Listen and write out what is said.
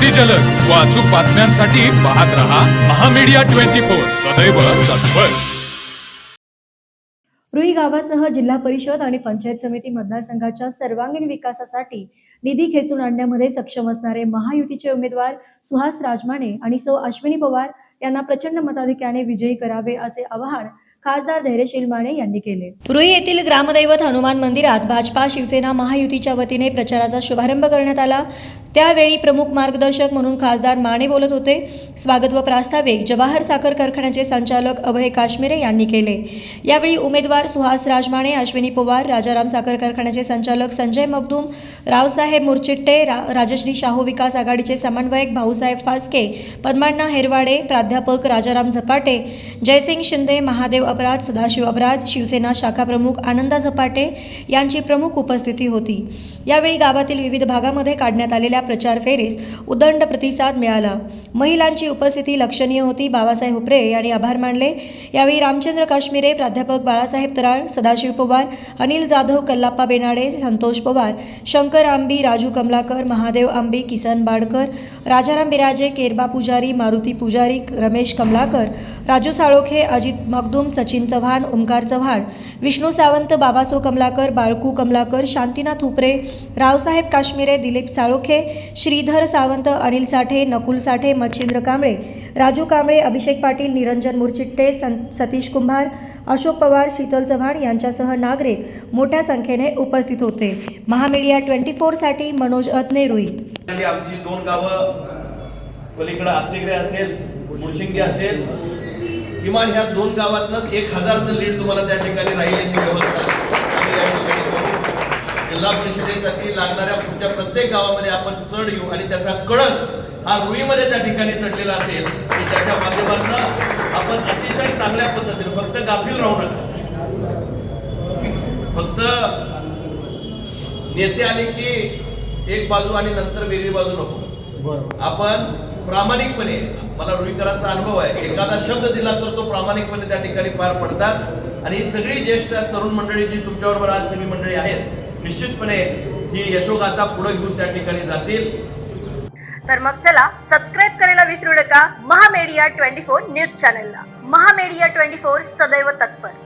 अगदी जलद व अचूक बातम्यांसाठी पाहत रहा महामीडिया 24 सदैव तत्पर। रुई गावासह जिल्हा परिषद आणि पंचायत समिती मतदारसंघाच्या सर्वांगीण विकासासाठी निधी खेचून आणण्यामध्ये सक्षम असणारे महायुतीचे उमेदवार सुहास राजमाने आणि सौ अश्विनी पवार यांना प्रचंड मताधिक्याने विजयी करावे असे आवाहन खासदार धैर्यशील माने यांनी केले। रुई येथील ग्रामदैवत हनुमान मंदिरात भाजपा शिवसेना महायुतीच्या वतीने प्रचाराचा शुभारंभ करण्यात आला। त्यावेळी प्रमुख मार्गदर्शक म्हणून खासदार माने बोलत होते। स्वागत व प्रास्ताविक जवाहर साखर कारखान्याचे संचालक अभय काश्मीरे यांनी केले। यावेळी उमेदवार सुहास राजमाने, अश्विनी पवार, राजाराम साखर कारखान्याचे संचालक संजय मगदूम, रावसाहेब मुरचिट्टे, राजश्री शाहू विकास आघाडीचे समन्वयक भाऊसाहेब फास्के, पद्माण्णा हेरवाडे, प्राध्यापक राजाराम झपाटे, जयसिंग शिंदे, महादेव अपराध, सदाशिव अपराध, शिवसेना शाखा प्रमुख आनंदा झपाटे यांची प्रमुख उपस्थिती होती। यावेळी गावातील विविध भागामध्ये काढण्यात आलेल्या प्रचार फेरीस उदंड प्रतिसाद मिळाला। महिलांची उपस्थिती लक्षणीय होती। बाबासाहेब हुपरे यांनी आभार मानले। यावेळी रामचंद्र काश्मीरे, प्राध्यापक बाळासाहेब तराळ, सदाशिव पवार, अनिल जाधव, कल्लाप्पा बेनाडे, संतोष पवार, शंकर आंबी, राजू कमलाकर, महादेव आंबी, किसन बाडकर, राजाराम बिराजे, केरबा पुजारी, मारुती पुजारी, रमेश कमलाकर, राजू साळोखे, अजित मगदूम, सचिन चव्हाण, ओमकार चव्हाण, विष्णू सावंत, बाबासो कमलाकर, बाळकू कमलाकर, शांतीनाथ हुपरे, रावसाहेब काश्मीरे, दिलीप साळोखे, श्रीधर सावंत, अनिल साठे, नकुल साठे, मच्छिंद्र कांबळे, राजू कांबळे, अभिषेक पाटील, निरंजन मुरचिट्टे, सतीश कुंभार, अशोक पवार, शीतल चव्हाण यांच्यासह नागरिक मोठ्या संख्येने उपस्थित होते। महामीडिया 24 साठी मनोज अतने, रुई। आमची दोन गावं पलीकडे आत्तेगरे असेल, मुळशिंगे असेल, किमान ह्या दोन गावातनंच 1000चं लीड तुम्हाला त्या ठिकाणी राहील याची व्यवस्था जिल्हा परिषदेसाठी लागणाऱ्या पुढच्या प्रत्येक गावामध्ये आपण चढ येऊ आणि त्याचा कळस हा रुईमध्ये त्या ठिकाणी चढलेला असेल की त्याच्या माध्यमातून आपण अतिशय चांगल्या पद्धतीने फक्त गाफील राहू नका। फक्त नेते आले की एक बाजू आणि नंतर वेगळी बाजू नको। आपण प्रामाणिकपणे, मला रुईकरांचा अनुभव आहे, एखादा शब्द दिला तर तो प्रामाणिकपणे त्या ठिकाणी पार पडतात। आणि ही सगळी ज्येष्ठ तरुण मंडळी जी तुमच्याबरोबर आज सगळी मंडळी आहेत, निश्चितपणे ही यशोगाथा पुढे घेऊन त्या ठिकाणी जातील। तर मग चला सबस्क्राईब करायला विसरू नका महामीडिया 24 न्यूज चॅनलला। महामीडिया 24 सदैव तत्पर।